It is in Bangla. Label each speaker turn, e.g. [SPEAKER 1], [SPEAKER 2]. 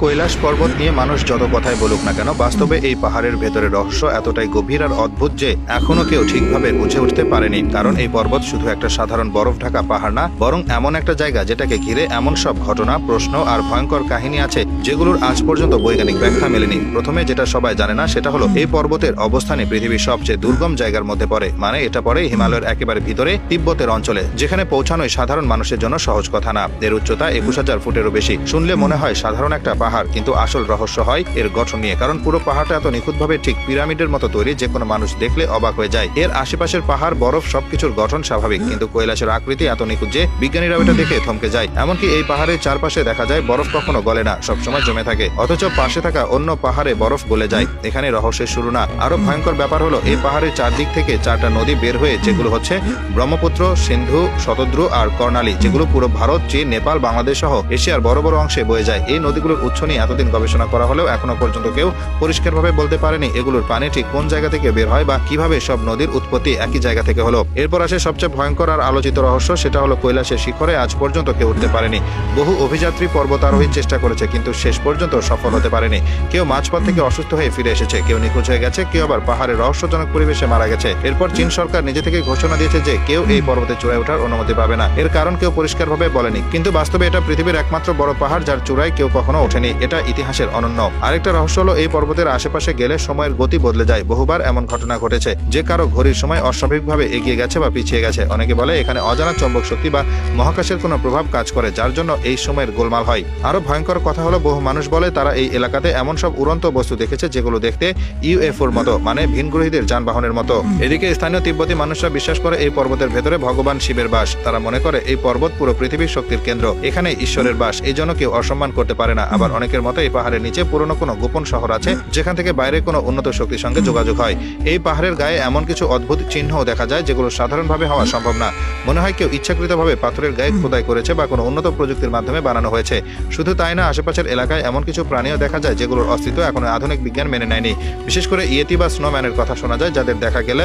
[SPEAKER 1] কৈলাস পর্বত নিয়ে মানুষ যত কথাই বলুক না কেন, বাস্তবে এই পাহাড়ের ভেতরে রহস্য এতটাই গভীর আর অদ্ভুত যে এখনো কেউ ঠিকভাবে বুঝে উঠতে পারেনি। কারণ এই পর্বত শুধু একটা সাধারণ বরফ ঢাকা পাহাড় না, বরং এমন একটা জায়গা যেটাকে ঘিরে এমন সব ঘটনা, প্রশ্ন আর ভয়ঙ্কর কাহিনী আছে যেগুলোর আজ পর্যন্ত বৈজ্ঞানিক ব্যাখ্যা মেলেনি। প্রথমে যেটা সবাই জানে না সেটা হলো এই পর্বতের অবস্থানই পৃথিবীর সবচেয়ে দুর্গম জায়গার মধ্যে পড়ে। মানে এটা পড়ে হিমালয়ের একেবারে ভিতরে তিব্বতের অঞ্চলে, যেখানে পৌঁছানোই সাধারণ মানুষের জন্য সহজ কথা না। এর উচ্চতা 21,000 ফুটেরও বেশি। শুনলে মনে হয় সাধারণ একটা পাহাড়, কিন্তু আসল রহস্য হয় এর গঠন নিয়ে। কারণ পুরো পাহাড়টা এত নিখুঁতভাবে ঠিক পিরামিডের মতো তৈরি যে কোনো মানুষ দেখলে অবাক হয়ে যায়। এর আশেপাশের পাহাড়, বরফ সবকিছুর গঠন স্বাভাবিক, কিন্তু কৈলাসের আকৃতি এত নিখুঁত যে বিজ্ঞানীরা এটা দেখে থমকে যায়। এমনকি এই পাহাড়ের চারপাশে দেখা যায় বরফ কখনো গলে না, সবসময় জমে থাকে। অথচ পাশে থাকা অন্য পাহাড়ে বরফ গলে যায়। এখানে রহস্যের শুরু না। আরো ভয়ঙ্কর ব্যাপার হলো এই পাহাড়ের চারদিক থেকে চারটা নদী বের হয়ে, যেগুলো হচ্ছে ব্রহ্মপুত্র, সিন্ধু, শতদ্রু আর কর্ণালী, যেগুলো পুরো ভারত, চীন, নেপাল, বাংলাদেশ সহ এশিয়ার বড় বড় অংশে বয়ে যায়। এই নদীগুলোর উৎস নিয়ে এতদিন গবেষণা করা হলেও এখনো পর্যন্ত কেউ পরিষ্কারভাবে বলতে পারেনি এগুলোর পানি ঠিক কোন জায়গা থেকে বের হয় বা কিভাবে সব নদীর উৎপত্তি একই জায়গা থেকে হলো। এরপর আসে সবচেয়ে ভয়ঙ্কর আর আলোচিত রহস্য, সেটা হলো কৈলাসের শিখরে আজ পর্যন্ত কেউ উঠতে পারেনি। বহু অভিযাত্রী পর্বতারোহীর চেষ্টা করেছে, কিন্তু শেষ পর্যন্ত সফল হতে পারেনি। কেউ মাঝপথ থেকে অসুস্থ হয়ে ফিরে এসেছে, কেউ নিখোঁজ হয়ে গেছে, কেউ আবার পাহাড়ের রহস্যজনক পরিবেশে মারা গেছে। এরপর চীন সরকার নিজে থেকে ঘোষণা দিয়েছে যে কেউ এই পর্বতের চূড়ায় ওঠার অনুমতি পাবে না। এর কারণ কেউ পরিষ্কারভাবে বলেনি, কিন্তু বাস্তবে এটা পৃথিবীর একমাত্র বড় পাহাড় যার চূড়ায় কেউ কখনো ওঠেনি। এটা ইতিহাসের অনন্য। আরেকটা রহস্য হলো এই পর্বতের আশেপাশে গেলে সময়ের গতি বদলে যায়। বহুবার এমন ঘটনা ঘটেছে যে কারো ঘড়ির সময় অস্বাভাবিকভাবে এগিয়ে গেছে বা পিছিয়ে গেছে। অনেকে বলে এখানে অজানা চৌম্বক শক্তি বা মহাকাশের কোনো প্রভাব কাজ করে, যার জন্য এই সময়ের গোলমাল হয়। আরো ভয়ঙ্কর কথা হলো বহু মানুষ বলে তারা এই এলাকাতে এমন সব উড়ন্ত বস্তু দেখেছে যেগুলো দেখতে ইউএফওর মতো, মানে ভিনগ্রহীদের যানবাহনের মতো। এদিকে স্থানীয় তিব্বতী মানুষরা বিশ্বাস করে এই পর্বতের ভেতরে ভগবান শিবের বাস। তারা মনে করে এই পর্বত পুরো পৃথিবীর শক্তির কেন্দ্র, এখানে ঈশ্বরের বাস, এই জন্য কেউ অসম্মান করতে পারে না। আবার অনেকের মতে এই পাহাড়ের নিচে পুরনো কোনো গোপন শহর আছে যেখান থেকে বাইরে কোনো উন্নত শক্তির সঙ্গে যোগাযোগ হয়। এই পাহাড়ের গায়ে এমন কিছু অদ্ভুত চিহ্নও দেখা যায় যেগুলো সাধারণভাবে হওয়া সম্ভব না। মনে হয় কেউ ইচ্ছাকৃতভাবে পাথরের গায়ে খোদাই করেছে বা কোনো উন্নত প্রযুক্তির মাধ্যমে বানানো হয়েছে। শুধু তাই না, আশেপাশের এলাকায় এমন কিছু প্রাণীও দেখা যায় যেগুলোর অস্তিত্ব এখনো আধুনিক বিজ্ঞান মেনে নেয়নি। বিশেষ করে ইয়েতি বা স্নোম্যানের কথা শোনা যায়, যাদের দেখা গেলে